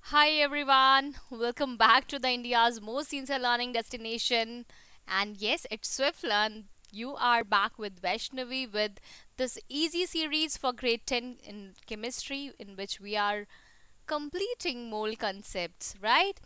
Hi everyone, welcome back to the India's most sincere learning destination. And yes, it's SwiftLearn. You are back with Vaishnavi with this easy series for grade 10 in chemistry, in which we are completing mole concepts, right?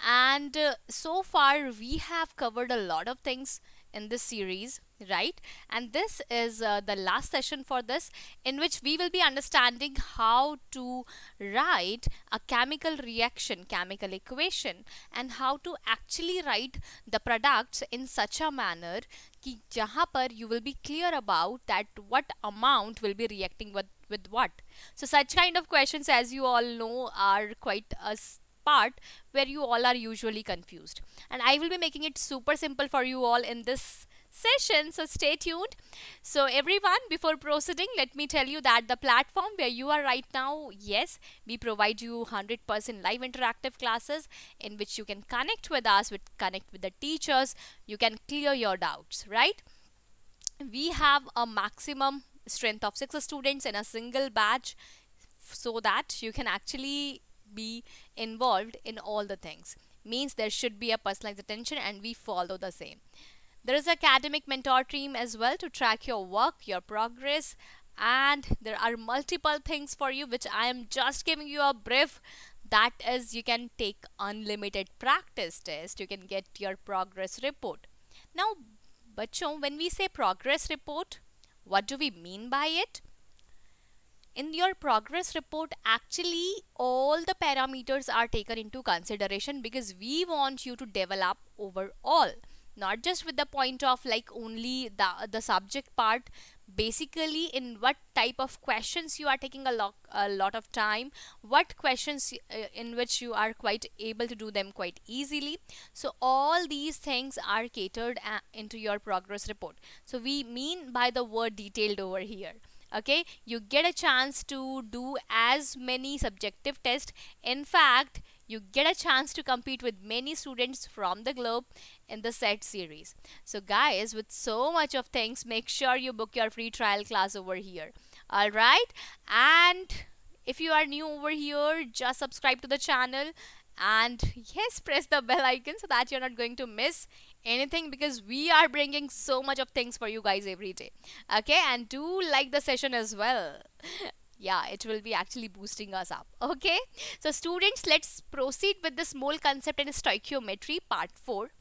And so far we have covered a lot of things in this series, right? And this is the last session for this, in which we will be understanding how to write a chemical reaction, chemical equation, and how to actually write the products in such a manner कि जहाँ पर you will be clear about that what amount will be reacting with what. So such kind of questions, as you all know, are quite a part where you all are usually confused, and I will be making it super simple for you all in this session, so stay tuned. So everyone, before proceeding, let me tell you that the platform where you are right now, yes, we provide you 100% live interactive classes in which you can connect with us, connect with the teachers, you can clear your doubts, right? We have a maximum strength of 6 students in a single batch, so that you can actually be involved in all the things. Means there should be a personalized attention, and we follow the same. There is academic mentor team as well to track your work, your progress, and there are multiple things for you which I am just giving you a brief. That is, you can take unlimited practice test, you can get your progress report. Now bachon, when we say progress report, what do we mean by it? In your progress report, actually all the parameters are taken into consideration, because we want you to develop overall, not just with the point of like only the subject part. Basically, in what type of questions you are taking a lot of time, what questions in which you are quite able to do them quite easily. So all these things are catered into your progress report. So we mean by the word detailed over here. Okay, you get a chance to do as many subjective tests. In fact, you get a chance to compete with many students from the globe in the set series. So guys, with so much of things, make sure you book your free trial class over here. All right, and if you are new over here, just subscribe to the channel, and yes, press the bell icon so that you're not going to miss anything, because we are bringing so much of things for you guys every day. Okay, and do like the session as well. Yeah, it will be actually boosting us up. Okay, so students, let's proceed with this mole concept and stoichiometry part 4.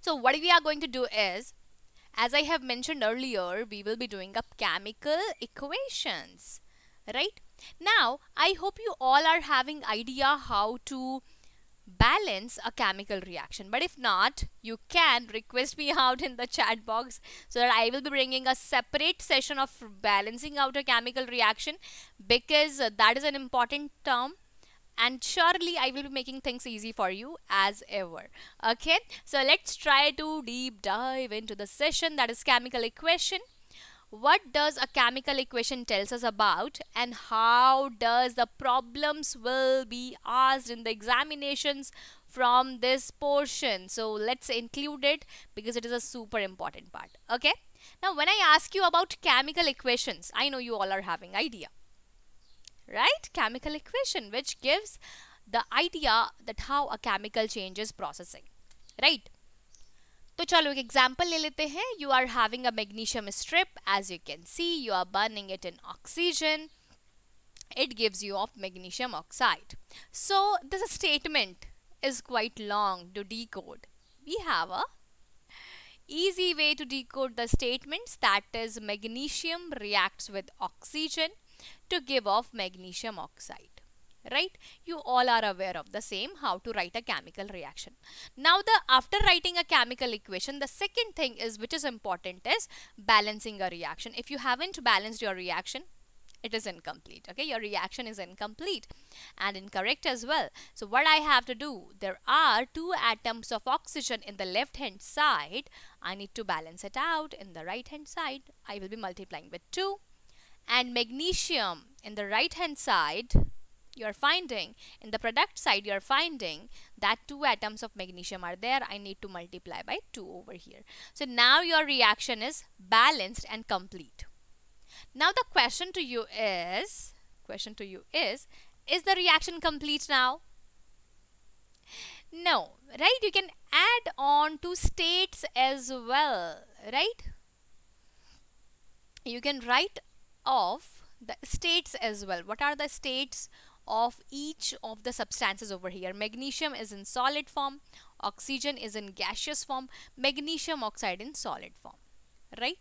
So what we are going to do is, as I have mentioned earlier, we will be doing up chemical equations, right? Now I hope you all are having idea how to balance a chemical reaction, but if not, you can request me out in the chat box, so that I will be bringing a separate session of balancing out a chemical reaction, because that is an important term, and surely I will be making things easy for you as ever. Okay, so let's try to deep dive into the session, that is chemical equation. What does a chemical equation tells us about, and how does the problems will be asked in the examinations from this portion? So let's include it, because it is a super important part. Okay, now when I ask you about chemical equations, I know you all are having idea, right? Chemical equation, which gives the idea that how a chemical changes processing, right? तो चलो एक example ले लेते हैं. You are having a magnesium strip. As you can see, you are burning it in oxygen. It gives you off magnesium oxide. So this statement is quite long to decode. We have a easy way to decode the statements, that is magnesium reacts with oxygen to give off magnesium oxide, right? You all are aware of the same, how to write a chemical reaction. Now after writing a chemical equation, the second thing is, which is important, is balancing a reaction. If you haven't balanced your reaction, it is incomplete. Okay, your reaction is incomplete and incorrect as well. So what I have to do, there are 2 atoms of oxygen in the left hand side. I need to balance it out. In the right hand side, I will be multiplying with 2, and magnesium in the right hand side, you are finding in the product side, you are finding that 2 atoms of magnesium are there. I need to multiply by 2 over here. So now your reaction is balanced and complete. Now the question to you is Is the reaction complete now? No, right? You can add on to states as well, right? You can write off the states as well. What are the states of each of the substances over here? Magnesium is in solid form, oxygen is in gaseous form, magnesium oxide in solid form, right?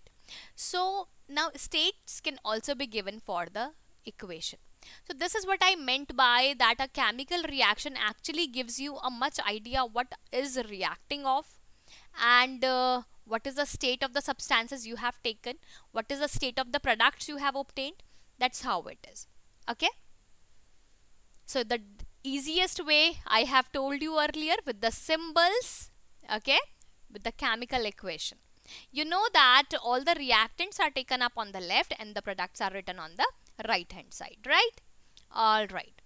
So now states can also be given for the equation. So this is what I meant by that a chemical reaction actually gives you a much idea what is reacting off, and what is the state of the substances you have taken, what is the state of the products you have obtained. That's how it is. Okay, so the easiest way I have told you earlier with the symbols, okay, with the chemical equation. You know that all the reactants are taken up on the left and the products are written on the right hand side, right? All right.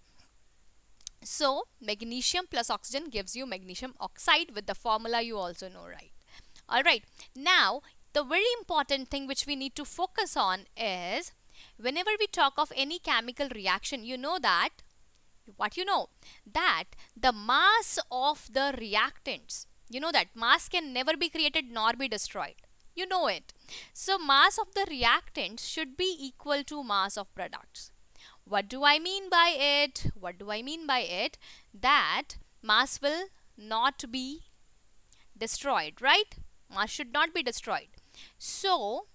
So magnesium plus oxygen gives you magnesium oxide with the formula you also know, right? All right. Now the very important thing which we need to focus on is whenever we talk of any chemical reaction, you know that what you know that the mass of the reactants, you know that mass can never be created nor be destroyed. You know it. So mass of the reactants should be equal to mass of products. What do I mean by it? What do I mean by it? That mass will not be destroyed, right? Mass should not be destroyed. So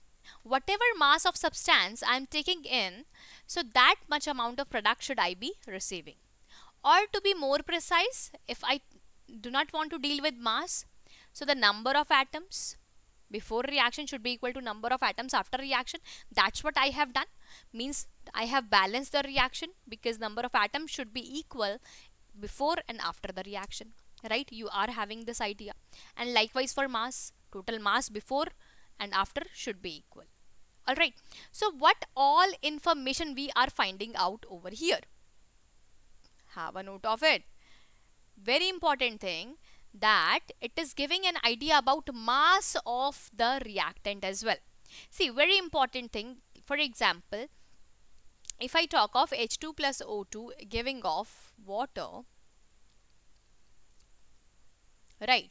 whatever mass of substance I am taking in, so that much amount of product should I be receiving. Or to be more precise, if I do not want to deal with mass, so the number of atoms before reaction should be equal to number of atoms after reaction. That's what I have done. Means I have balanced the reaction because number of atoms should be equal before and after the reaction, right? You are having this idea. And likewise for mass, total mass before and after should be equal. Alright, so what all information we are finding out over here? Have a note of it. Very important thing that it is giving an idea about mass of the reactant as well. See, very important thing, for example, if I talk of H2 plus O2 giving off water, right?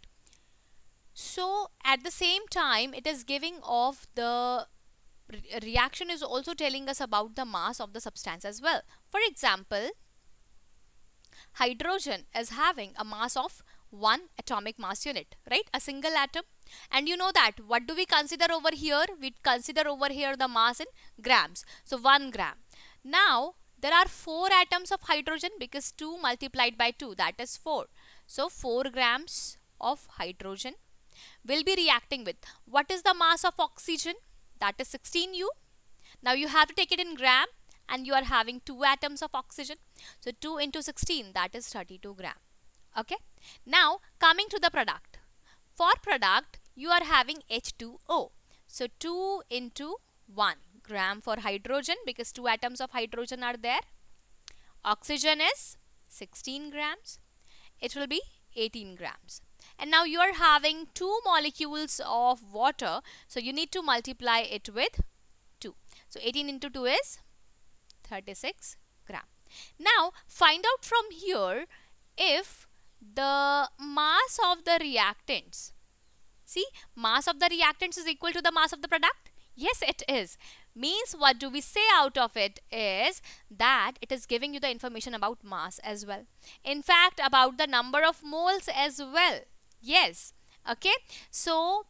So at the same time it is giving off the reaction is also telling us about the mass of the substance as well. For example, hydrogen is having a mass of 1 atomic mass unit, right? A single atom. And you know that what do we consider over here? We consider over here the mass in grams. So 1 gram. Now there are 4 atoms of hydrogen because 2 multiplied by 2, that is 4. So 4 grams of hydrogen will be reacting with. What is the mass of oxygen? That is 16U. Now you have to take it in gram and you are having 2 atoms of oxygen. So 2 into 16, that is 32 gram. Okay. Now coming to the product. For product you are having H2O. So 2 into 1 gram for hydrogen because 2 atoms of hydrogen are there. Oxygen is 16 grams. It will be 18 grams. And now you are having 2 molecules of water. So you need to multiply it with 2. So 18 into 2 is 36 gram. Now find out from here if the mass of the reactants, see, mass of the reactants is equal to the mass of the product. Yes, it is. Means what do we say out of it is that it is giving you the information about mass as well. In fact, about the number of moles as well. Yes. Okay. So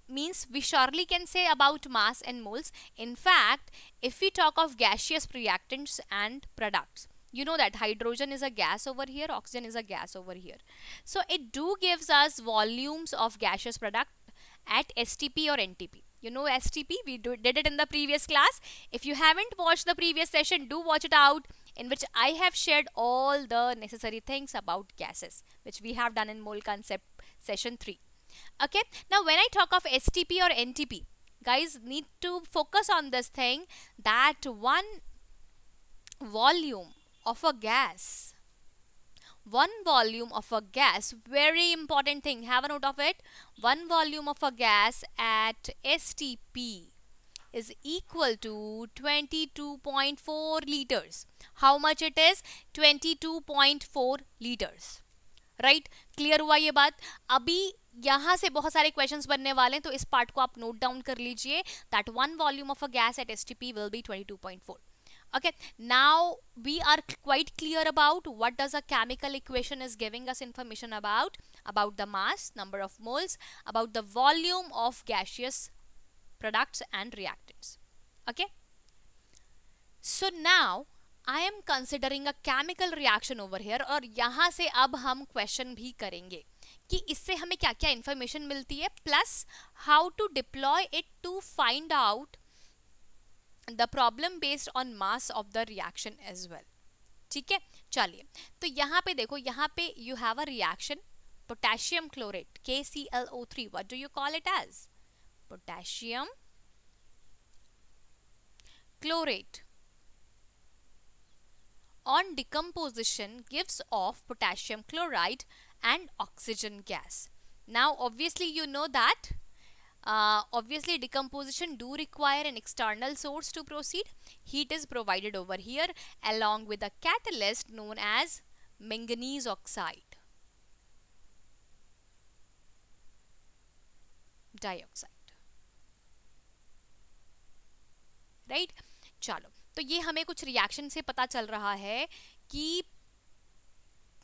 means we surely can say about mass and moles. In fact, if we talk of gaseous reactants and products, you know that hydrogen is a gas over here, oxygen is a gas over here. So it do gives us volumes of gaseous product at STP or NTP. You know STP, we did it in the previous class. If you haven't watched the previous session, do watch it out, in which I have shared all the necessary things about gases, which we have done in mole concept session 3. Okay, now when I talk of STP or NTP, guys need to focus on this thing, that one volume of a gas, very important thing, have a note of it. One volume of a gas at STP is equal to 22.4 liters. How much it is? 22.4 liters. Right clear हुआ ये बात? अभी यहां से बहुत सारे questions बनने वाले हैं, तो इस पार्ट को आप नोट डाउन कर लीजिए that one volume of a gas at STP will be 22.4. Okay, now we are quite clear about what does a chemical equation is giving us information about the mass, number of moles, about the volume of gaseous products and reactants. Okay, so now I am considering a chemical reaction over here, और यहाँ से अब हम question भी करेंगे कि इससे हमें क्या क्या इंफॉर्मेशन मिलती है, plus how to deploy it to find out the problem based on mass of the reaction as well. ठीक है, चलिए तो यहाँ पे देखो, यहाँ पे you have a reaction potassium chlorate KClO3. What do you call it as? Potassium chlorate on decomposition gives off potassium chloride and oxygen gas. Now obviously you know that obviously decomposition do require an external source to proceed. Heat is provided over here along with a catalyst known as manganese oxide dioxide. Right? चलो, तो ये हमें कुछ reaction से पता चल रहा है कि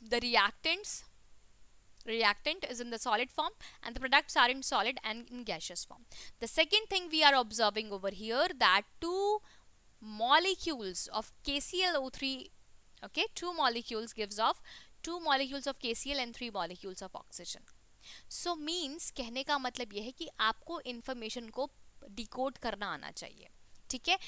the reactant is in the solid form and the products are in solid and in gaseous form. The second thing we are observing over here, that two molecules of KClO3, okay, two molecules gives off 2 molecules of KCl and 3 molecules of oxygen. So means कहने का मतलब ये है कि आपको information को decode करना आना चाहिए. ठीक है,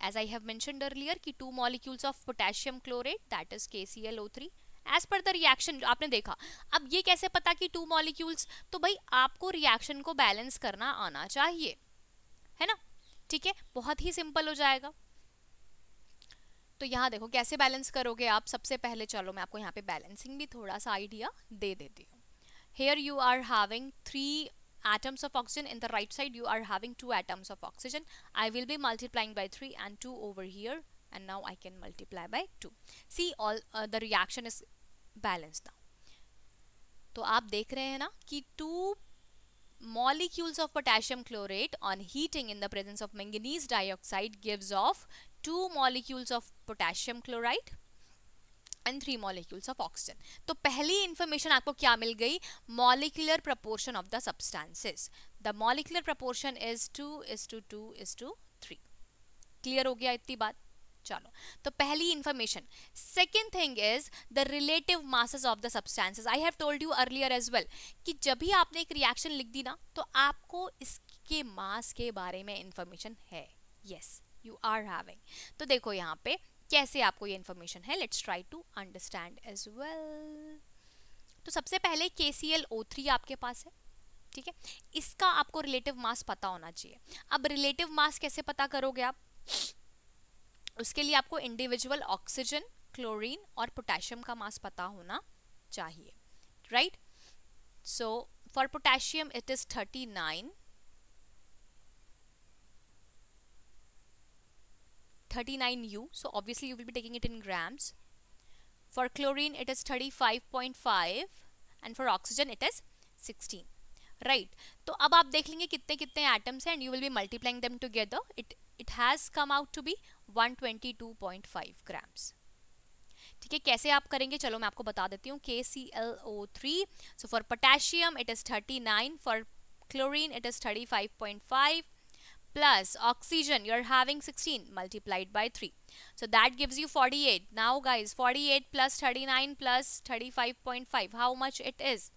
as I have mentioned earlier कि 2 molecules of potassium chlorate, that is KClO3, as per the reaction आपने देखा. अब ये कैसे पता कि 2 molecules? तो भाई आपको रिएक्शन को बैलेंस करना आना चाहिए, है ना? ठीक है, बहुत ही सिंपल हो जाएगा. तो यहाँ देखो कैसे बैलेंस करोगे आप. सबसे पहले चलो मैं आपको यहाँ पे बैलेंसिंग भी थोड़ा सा आइडिया दे देती हूँ. Here you are having 3 atoms of oxygen. In the right side you are having 2 atoms of oxygen. I will be multiplying by 3 and 2 over here, and now I can multiply by 2. See, all the reaction is balanced now. तो आप देख रहे हैं ना कि 2 molecules of potassium chlorate on heating in the presence of manganese dioxide gives off 2 molecules of potassium chloride and 3 molecules of oxygen. तो पहली information आपको क्या मिल गई? Molecular proportion of the substances. The molecular proportion is 2:2:3. Clear हो गया इतनी बात? चलो, तो पहली information. Second thing is the relative masses of the substances. I have told you earlier as well कि जब भी आपने एक reaction लिख दी ना, तो आपको इसके mass के बारे में information है. Yes, you are having. तो देखो यहाँ पे कैसे आपको ये इन्फॉर्मेशन है. Let's try to understand as well. तो सबसे पहले KClO3 आपके पास है. ठीक है, इसका आपको रिलेटिव मास पता होना चाहिए. अब रिलेटिव मास कैसे पता करोगे आप? उसके लिए आपको इंडिविजुअल ऑक्सीजन, क्लोरीन और पोटेशियम का मास पता होना चाहिए. Right? So for potassium it is 39 U, so obviously you will be taking it in grams. For chlorine it is 35.5 and for oxygen it is 16. Right? तो अब आप देख लेंगे कितने कितने atoms हैं and you will be multiplying them together. It has come out to be 122.5 grams. ठीक है, कैसे आप करेंगे चलो मैं आपको बता देती हूँ. KClO3, so for potassium it is 39, for chlorine it is 35.5, plus oxygen you're having 16 multiplied by 3, so that gives you 48. Now guys, 48 plus 39 plus 35.5, how much it is?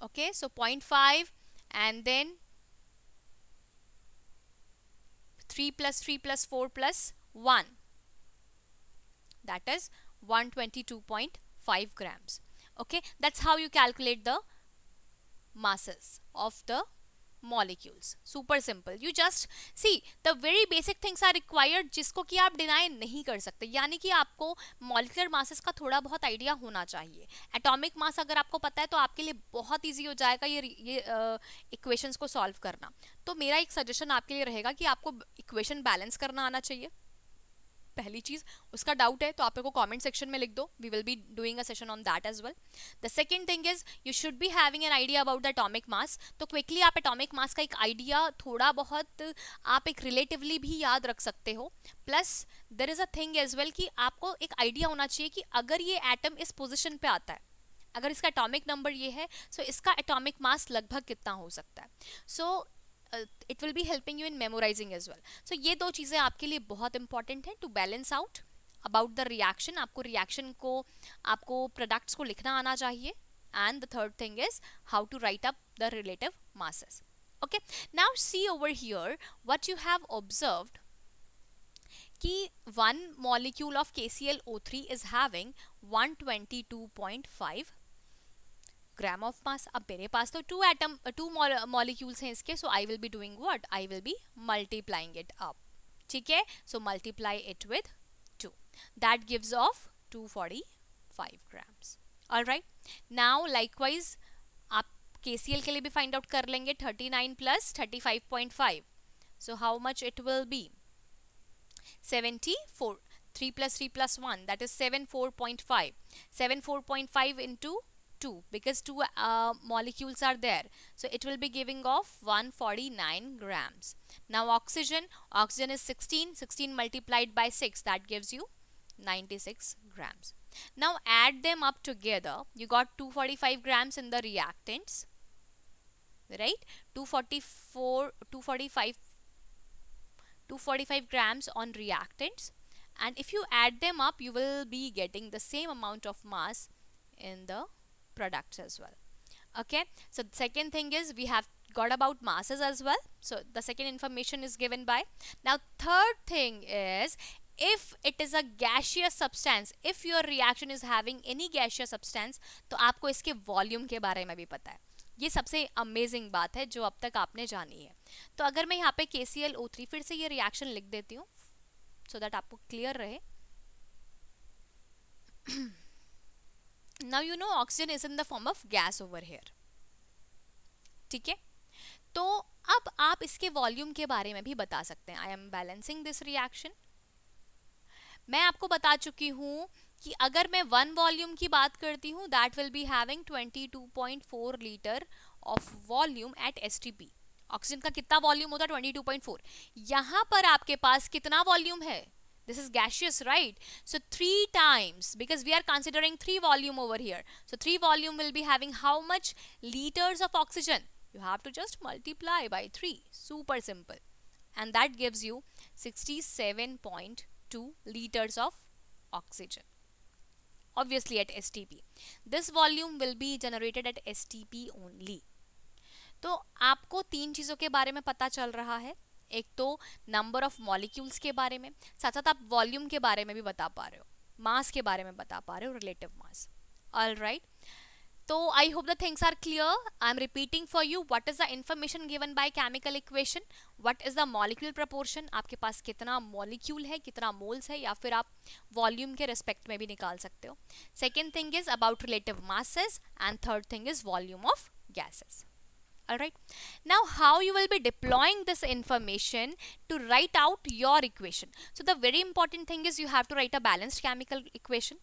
Okay, so 0.5 and then 3 plus 3 plus 4 plus 1, that is 122.5 grams. Okay, that's how you calculate the masses of the molecules. Super simple. You just see the very basic things are required जिसको कि आप deny नहीं कर सकते. यानी कि आपको molecular masses का थोड़ा बहुत आइडिया होना चाहिए. एटॉमिक मास अगर आपको पता है तो आपके लिए बहुत इजी हो जाएगा ये इक्वेशंस को सॉल्व करना. तो मेरा एक सजेशन आपके लिए रहेगा कि आपको इक्वेशन बैलेंस करना आना चाहिए. पहली चीज. उसका डाउट है तो आप को कमेंट सेक्शन में लिख दो. We will be doing a session on that as well. The second thing is you should be having an idea about the atomic mass. तो क्विकली आप एटॉमिक मास का एक आइडिया थोड़ा बहुत आप एक रिलेटिवली भी याद रख सकते हो. Plus there is a thing as well कि आपको एक आइडिया होना चाहिए कि अगर ये एटम इस पोजिशन पे आता है, अगर इसका एटॉमिक नंबर ये है, सो इसका एटॉमिक मास लगभग कितना हो सकता है. सो it will be helping you in memorizing as well. So ये दो चीज़ें आपके लिए बहुत important है to balance out about the reaction. आपको reaction को, आपको products को लिखना आना चाहिए. And the third thing is how to write up the relative masses. Okay, now see over here what you have observed कि one molecule of KClO3 is having 122.5 gram of mass. अब मेरे पास तो two molecules हैं इसके, so I will be doing what, I will be multiplying it up. ठीक है, so multiply it with 2, that gives off 245 grams. Alright, now likewise आप KCl के लिए भी फाइंड आउट कर लेंगे. 39 plus 35.5, so how much it will B 74. 3 plus 3 plus 1, that is 74.5. 74.5 into 2, because two molecules are there, so it will be giving off 149 grams. Now oxygen is 16 multiplied by 6, that gives you 96 grams. Now add them up together. You got 245 grams in the reactants, right? 245 grams on reactants, and if you add them up you will be getting the same amount of mass in the products as well. Okay, so the second thing is we have got about masses as well, so the second information is given by. Now third thing is if it is a gaseous substance, if your reaction is having any gaseous substance, तो आपको इसके volume के बारे में भी पता है. ये सबसे अमेजिंग बात है जो अब तक आपने जानी है. तो अगर मैं यहाँ पे KClO3 फिर से ये रिएक्शन लिख देती हूँ so that आपको क्लियर रहे. Now you know oxygen is in the form of gas over here. ठीक है, तो अब आप इसके वॉल्यूम के बारे में भी बता सकते हैं. I am balancing this reaction. मैं आपको बता चुकी हूँ कि अगर मैं वन वॉल्यूम की बात करती हूँ that will be having 22.4 litre of volume at STP. Oxygen का कितना वॉल्यूम होता है 22.4. यहाँ पर आपके पास कितना वॉल्यूम है? This is gaseous, right? So 3 times, because we are considering 3 volume over here. So 3 volume will be having how much liters of oxygen? You have to just multiply by 3. Super simple. And that gives you 67.2 liters of oxygen. Obviously at STP. This volume will be generated at STP only. तो आपको 3 चीज़ों के बारे में पता चल रहा है. एक तो नंबर ऑफ मॉलिक्यूल्स के बारे में, साथ साथ आप वॉल्यूम के बारे में भी बता पा रहे हो, मास के बारे में बता पा रहे हो, relative mass. Alright, so I hope the things are clear. I am repeating for you what is the information given by chemical equation, what is the molecule proportion, आपके पास कितना मॉलिक्यूल है, कितना मोल्स है, या फिर आप वॉल्यूम के रिस्पेक्ट में भी निकाल सकते हो. Second thing is about relative masses, and third thing is volume of gases. Alright, now how you will be deploying this information to write out your equation. So the very important thing is you have to write a balanced chemical equation.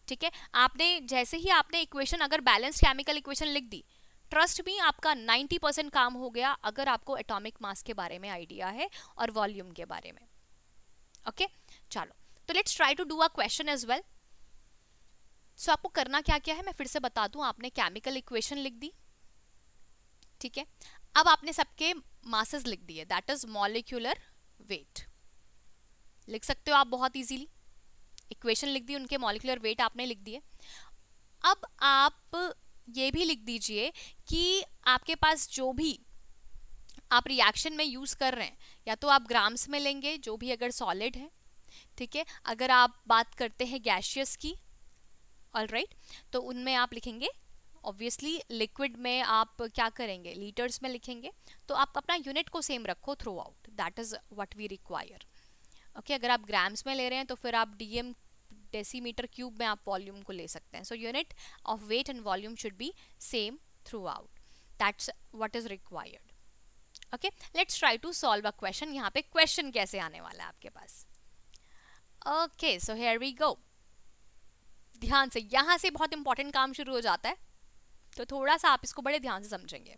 ठीक है, आपने जैसे ही आपने equation अगर balanced chemical equation लिख दी, trust me आपका 90% काम हो गया अगर आपको एटॉमिक मास के बारे में आइडिया है और वॉल्यूम के बारे में. ओके, चलो तो let's try to do a question as well. So आपको करना क्या क्या है मैं फिर से बता दूं. आपने केमिकल इक्वेशन लिख दी, ठीक है. अब आपने सबके मासेस लिख दिए, दैट इज मॉलिक्यूलर वेट. लिख सकते हो आप बहुत इजीली. इक्वेशन लिख दी, उनके मॉलिक्यूलर वेट आपने लिख दिए. अब आप ये भी लिख दीजिए कि आपके पास जो भी आप रिएक्शन में यूज कर रहे हैं, या तो आप ग्राम्स में लेंगे जो भी अगर सॉलिड है, ठीक है. अगर आप बात करते हैं गैशियस की, ऑलराइट, तो उनमें आप लिखेंगे ऑब्वियसली लिक्विड में आप क्या करेंगे, लीटर्स में लिखेंगे, तो आप अपना यूनिट को सेम रखो throughout, that is what we require. Okay, अगर आप ग्राम्स में ले रहे हैं तो फिर आप डीएम डेसीमीटर क्यूब में आप वॉल्यूम को ले सकते हैं। So unit of weight and volume should be same throughout, that's what is required. Okay, let's try to solve a question. यहाँ पे क्वेश्चन कैसे आने वाला है आपके पास। Okay, so here we go. ध्यान से, यहाँ से बहुत इंपॉर्टेंट काम शुरू हो जाता है, तो थोड़ा सा आप इसको बड़े ध्यान से समझेंगे।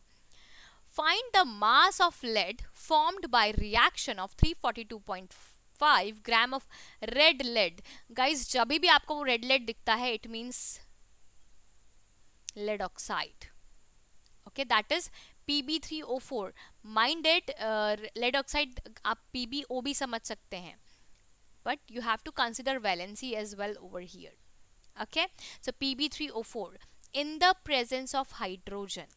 Find the mass of lead formed by reaction of 342.5 gram of red lead. Guys, जब भी आपको वो रेड लेड दिखता है, it means lead oxide. Okay, that is Pb3O4। Mind it, lead oxide आप PbO भी समझ सकते हैं, but you have to consider valency as well over here. Okay, so Pb3O4 in the presence of hydrogen.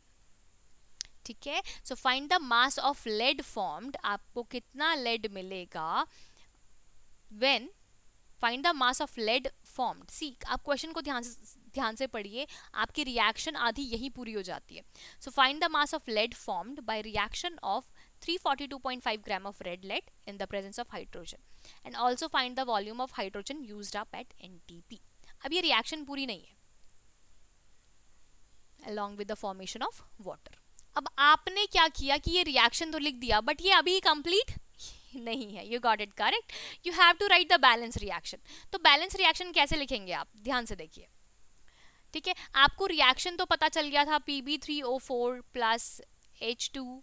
ठीक है, so find the mass of lead formed। आपको कितना lead मिलेगा when find the mass of lead formed। सी, आप question को ध्यान से पढ़िए, आपकी रिएक्शन आधी यही पूरी हो जाती है। So find the mass of lead formed by reaction of 342.5 gram of red lead in the presence of hydrogen, and also find the volume of hydrogen used up at NTP। अब ये reaction पूरी नहीं है, along with the formation of water। अब आपने क्या किया कि ये रिएक्शन तो लिख दिया, बट ये अभी कंप्लीट नहीं है। You got it correct, you have to write the balance reaction. तो बैलेंस रिएक्शन कैसे लिखेंगे आप, ध्यान से देखिए। ठीक है, आपको रिएक्शन तो पता चल गया था, Pb3O4 plus H2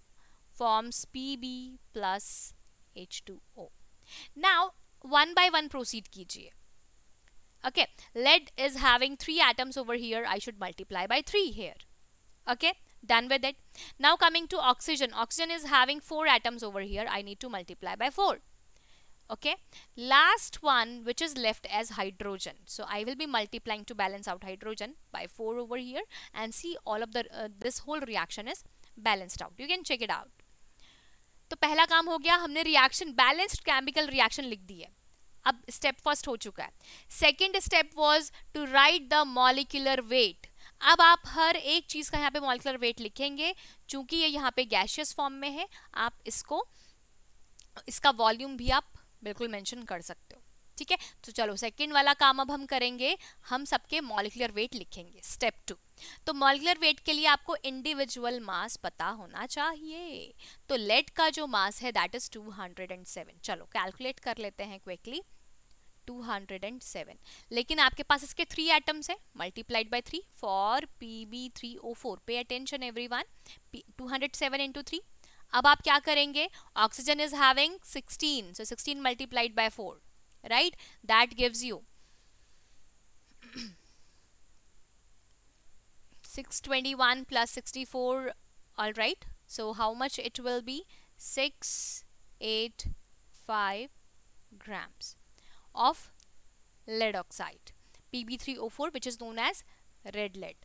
forms Pb plus H2O। Now one by one proceed कीजिए। Okay, lead is having 3 atoms over here, I should multiply by 3 here। Okay, done with it। Now coming to oxygen, oxygen is having 4 atoms over here, I need to multiply by 4। Okay, last one which is left as hydrogen, so I will be multiplying to balance out hydrogen by 4 over here, and see all of the this whole reaction is balanced out। You can check it out। तो पहला काम हो गया, हमने reaction, balanced chemical reaction लिख दी है। अब step first हो चुका है। Second step was to write the molecular weight. अब आप हर एक चीज का यहाँ पे मॉलिक्यूलर वेट लिखेंगे, चूंकि ये यहाँ पे गैसियस फॉर्म में है, आप इसको, इसका वॉल्यूम भी आप बिल्कुल मेंशन कर सकते हो। ठीक है, तो चलो सेकेंड वाला काम अब हम करेंगे, हम सबके मॉलिक्यूलर वेट लिखेंगे। स्टेप 2, तो मॉलिक्यूलर वेट के लिए आपको इंडिविजुअल मास पता होना चाहिए। तो लेड का जो मास है दैट इज 207। चलो कैलकुलेट कर लेते हैं क्विकली। 207, लेकिन आपके पास इसके 3 एटम्स है, multiplied by 3 for Pb3O4। Pay attention everyone, 207 into 3। अब आप क्या करेंगे, oxygen is having 16, so 16 multiplied by 4, right, that gives you 621 plus 64। all right, so how much it will be, 685 grams of lead oxide, Pb3O4, which is known as red lead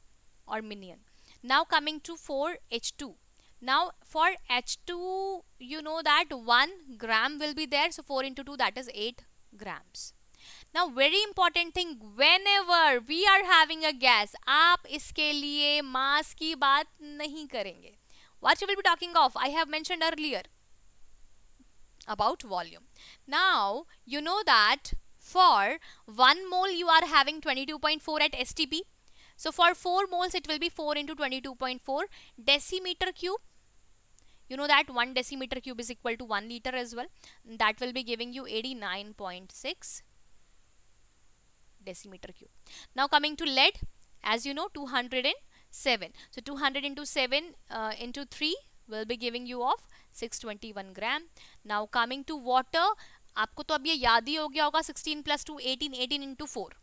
or minion। Now coming to 4H2, now for H2 you know that 1 gram will be there, so 4 into 2 that is 8 grams। Now very important thing, whenever we are having a gas, आप इसके लिए mass की बात नहीं करेंगे। What you will be talking of, I have mentioned earlier about volume। Now you know that for 1 mole you are having 22.4 at STP, so for 4 moles it will be 4 into 22.4 decimeter cube। You know that 1 decimeter cube is equal to 1 liter as well, that will be giving you 89.6 decimeter cube। Now coming to lead, as you know 207, so 200 into 7 into 3 will be giving you of 621 gram। Now coming to water, आपको तो अब ये याद ही हो गया होगा, 16 plus 2 18, 18 into 4,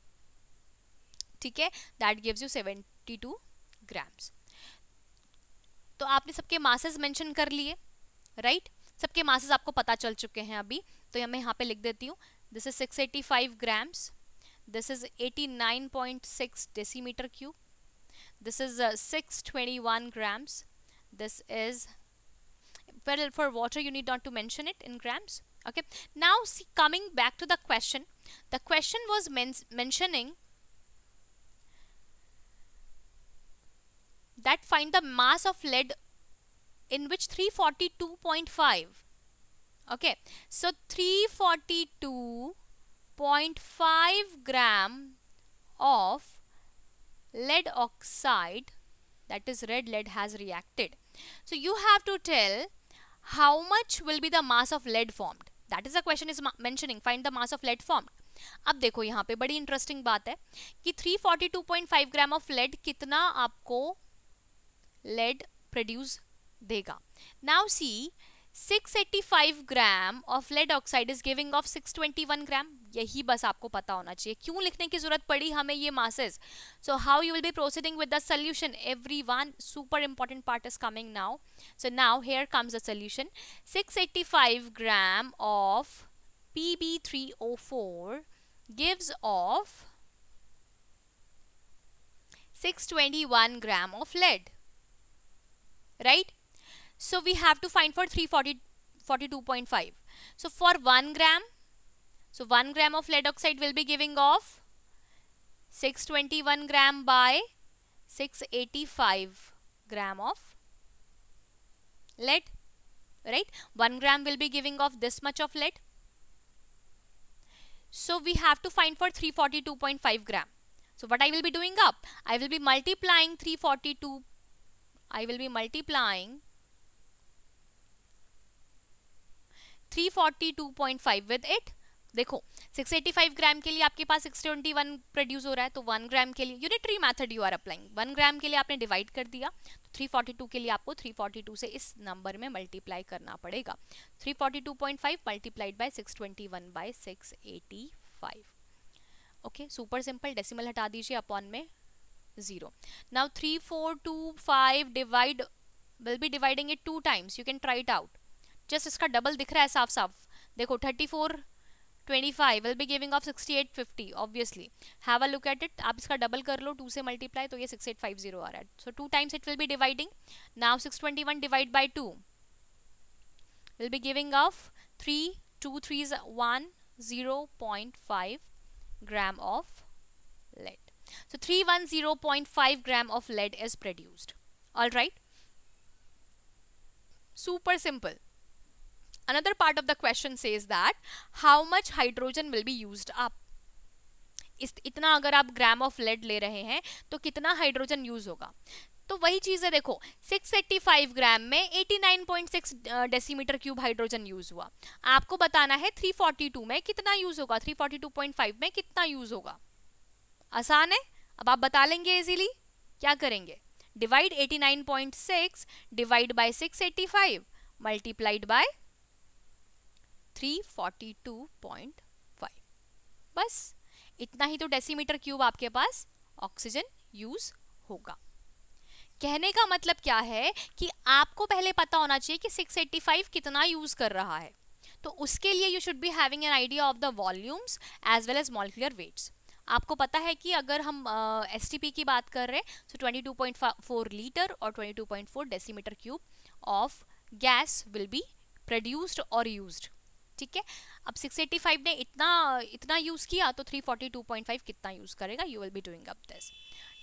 ठीक है, that gives you 72 grams। तो आपने सबके मासेस मेंशन कर लिए, राइट, सबके मासेस आपको पता चल चुके हैं अभी, तो मैं यहाँ पे लिख देती हूँ, this is 685 grams, this is 89.6 decimeter cube, this is 621 grams, this is, well, for water you need not to mention it in grams। Okay, now see, coming back to the question, the question was mentioning that find the mass of lead in which 342.5. Okay, so 342.5 gram of lead oxide, that is red lead, has reacted. So you have to tell how much will be the mass of lead formed. That is the question is mentioning, find the mass of lead formed. अब देखो यहाँ पे बड़ी interesting बात है कि 342.5 gram of lead कितना आपको लेड प्रोड्यूस देगा. Now see 685 gram of lead oxide is giving off 621 gram. यही बस आपको पता होना चाहिए. क्यों लिखने की जरूरत पड़ी हमें ये masses? So how you will be proceeding with the solution? Everyone, super important part is coming now. So now here comes the solution. 685 gram of Pb3O4 gives off 621 gram of lead, right? So we have to find for 342.5. So for 1 gram, so 1 gram of lead oxide will be giving off 621 gram by 685 gram of lead, right? 1 gram will be giving off this much of lead. So we have to find for 342.5 gram. So what I will be doing up, I will be multiplying 342.5 with it. देखो 685 ग्राम के लिए आपके पास 621 produce हो रहा है, तो 1 gram के लिए unitary method you are applying. 1 gram के लिए आपने डिवाइड कर दिया, तो 342 के लिए आपको 342 से इस नंबर में मल्टीप्लाई करना पड़ेगा. 342.5 multiplied by 621 by 685. Okay, super simple. Decimal हटा दीजिए, अपॉन में 0. Now 3425 divide will be dividing it 2 times. You can try it out. Just इसका डबल दिख रहा है साफ साफ. देखो 3425 will be giving off 6850. obviously have a look at it. आप इसका डबल कर लो, 2 से मल्टीप्लाई, तो ये 6850 आ रहा है. so 2 times it will be dividing. now 621 divide by 2 will be giving off 3 2 3s 1 0.5 gram of lead. so 310.5 gram of lead is produced. all right, super simple. Another part of the question says that how much hydrogen will be used up. इतना अगर आप ग्राम of lead ले रहे हैं तो कितना hydrogen use होगा. तो वही चीज है, देखो 685 ग्राम में 89.6 डेसीमीटर क्यूब हाइड्रोजन यूज हुआ. आपको बताना है 342 में कितना यूज होगा, 342.5 में कितना यूज होगा. आसान है, अब आप बता लेंगे इजीली. क्या करेंगे? Divide 89.6 divide by 685 multiplied by 342.5. बस इतना ही तो डेसीमीटर क्यूब आपके पास ऑक्सीजन यूज होगा. कहने का मतलब क्या है कि आपको पहले पता होना चाहिए कि 685 कितना यूज कर रहा है. तो उसके लिए you should be having an idea of the volumes as well as molecular weights. आपको पता है कि अगर हम एसटीपी की बात कर रहे हैं, सो 22.4 लीटर और 22.4 decimetre cube of gas will be produced और यूज्ड. ठीक है, अब 685 ने इतना यूज किया, तो 342.5 कितना यूज करेगा. You will be doing up this.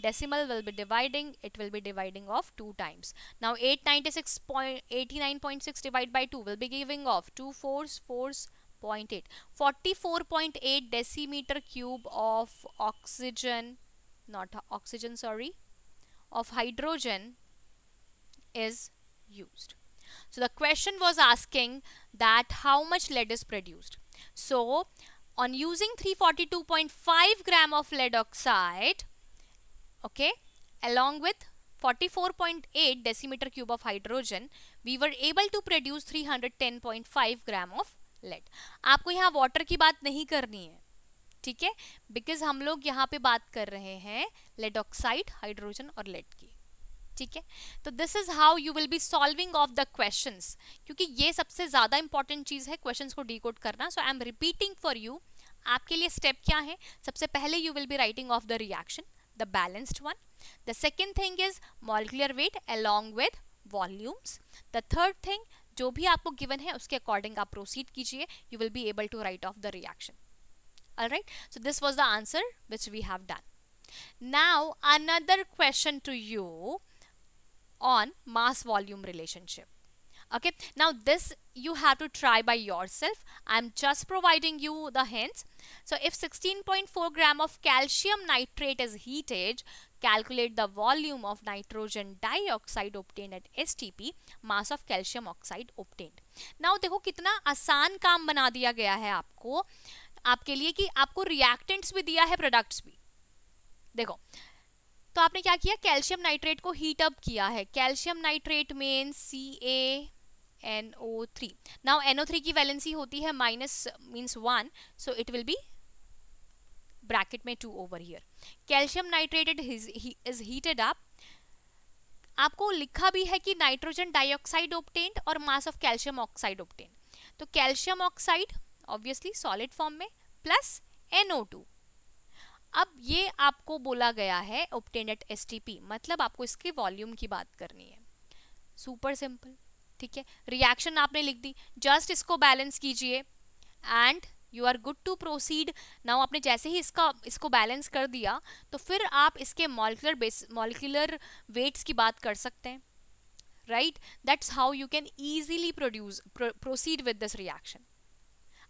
decimal will be dividing, it will be dividing off 2 times. now 89.6 divided by 2 will be giving off 244.8 44.8 decimeter cube of oxygen, not oxygen, sorry, of hydrogen is used. So the question was asking that how much lead is produced. So on using 342.5 gram of lead oxide, okay, along with 44.8 decimeter cube of hydrogen, we were able to produce 310.5 gram of lead. आपको यहाँ water की बात नहीं करनी है, ठीक है, because हम लोग यहाँ पे बात कर रहे हैं लेड ऑक्साइड, हाइड्रोजन और लेड की. ठीक है, तो this is how you will be solving of the questions, क्योंकि ये सबसे ज्यादा इंपॉर्टेंट चीज है क्वेश्चंस को डिकोड करना. So I am repeating for you. आपके लिए स्टेप क्या है? सबसे पहले you will be writing of the reaction, the balanced one. The second thing is molecular weight along with volumes. The third thing, जो भी आपको given है उसके according आप proceed कीजिए. You will be able to write off the reaction. Alright, so this was the answer which we have done. Now another question to you. on mass volume relationship. Okay, now this you have to try by yourself. I'm just providing you the hints. So if 16.4 gram of calcium nitrate is heated, calculate the volume of nitrogen dioxide obtained at STP, mass of calcium oxide obtained. now देखो कितना आसान काम बना दिया गया है आपको, आपके लिए, कि आपको रिएक्टेंट्स भी दिया है, प्रोडक्ट्स भी. देखो, तो आपने क्या किया, कैल्शियम नाइट्रेट को हीट अप किया है. Calcium nitrate means CaNO3. Now NO3 की वैलेंसी होती है minus means 1, so it will be bracket में 2 over here. Calcium nitrated is heated up. आपको लिखा भी है कि नाइट्रोजन डाइऑक्साइड ऑब्टेन्ड और mass of calcium oxide obtained. तो calcium oxide obviously solid form में प्लस NO2. अब ये आपको बोला गया है ऑब्टेन्ड एट STP, मतलब आपको इसके वॉल्यूम की बात करनी है. सुपर सिंपल, ठीक है. रिएक्शन आपने लिख दी, जस्ट इसको बैलेंस कीजिए and you are good to proceed. Now आपने जैसे ही इसको बैलेंस कर दिया, तो फिर आप इसके मॉलिक्यूलर वेट्स की बात कर सकते हैं, right. That's how you can easily proceed with this reaction.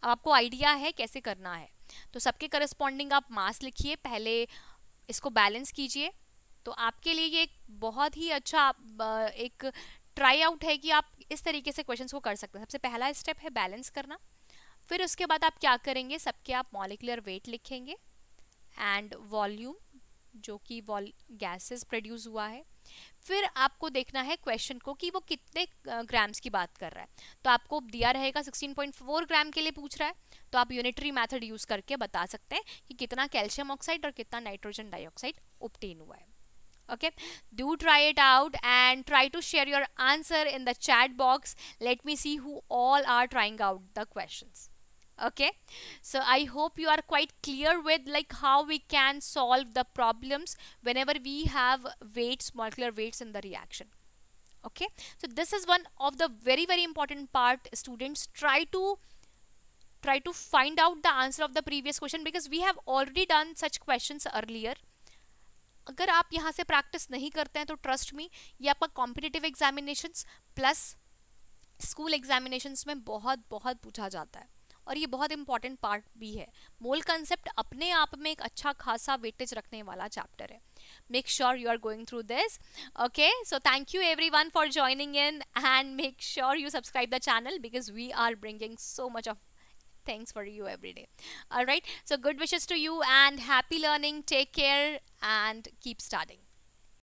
अब आपको आइडिया है कैसे करना है. तो सबके करस्पॉन्डिंग आप मास लिखिए, पहले इसको बैलेंस कीजिए. तो आपके लिए ये एक बहुत ही अच्छा एक ट्राई आउट है कि आप इस तरीके से क्वेश्चंस को कर सकते हैं. सबसे पहला स्टेप है बैलेंस करना. फिर उसके बाद आप क्या करेंगे, सबके आप मॉलिक्यूलर वेट लिखेंगे एंड वॉल्यूम जो कि गैसेस प्रोड्यूस हुआ है. फिर आपको देखना है क्वेश्चन को कि वो कितने ग्राम्स की बात कर रहा है. तो आपको दिया रहेगा 16.4 ग्राम के लिए पूछ रहा है, तो आप यूनिटरी मेथड यूज करके बता सकते हैं कि कितना कैल्शियम ऑक्साइड और कितना नाइट्रोजन डाइऑक्साइड ऑब्टेन हुआ है. Okay, do try it out and try to share your answer in the chat box. Let me see who all are trying out the questions. Okay, so I hope you are quite clear with like how we can solve the problems whenever we have weights, molecular weights in the reaction. Okay, so this is one of the very important part. Students, try to find out the answer of the previous question, because we have already done such questions earlier. अगर आप यहाँ से practice नहीं करते हैं तो trust me, ये आपका competitive examinations plus school examinations में बहुत पूछा जाता है, और ये बहुत इंपॉर्टेंट पार्ट भी है. मोल कंसेप्ट अपने आप में एक अच्छा खासा वेटेज रखने वाला चैप्टर है. Make sure you are going through this. Okay, so thank you everyone for joining in and make sure you subscribe the channel, because we are bringing so much of things for you every day. All right, so good wishes to you and happy learning. Take care and keep studying.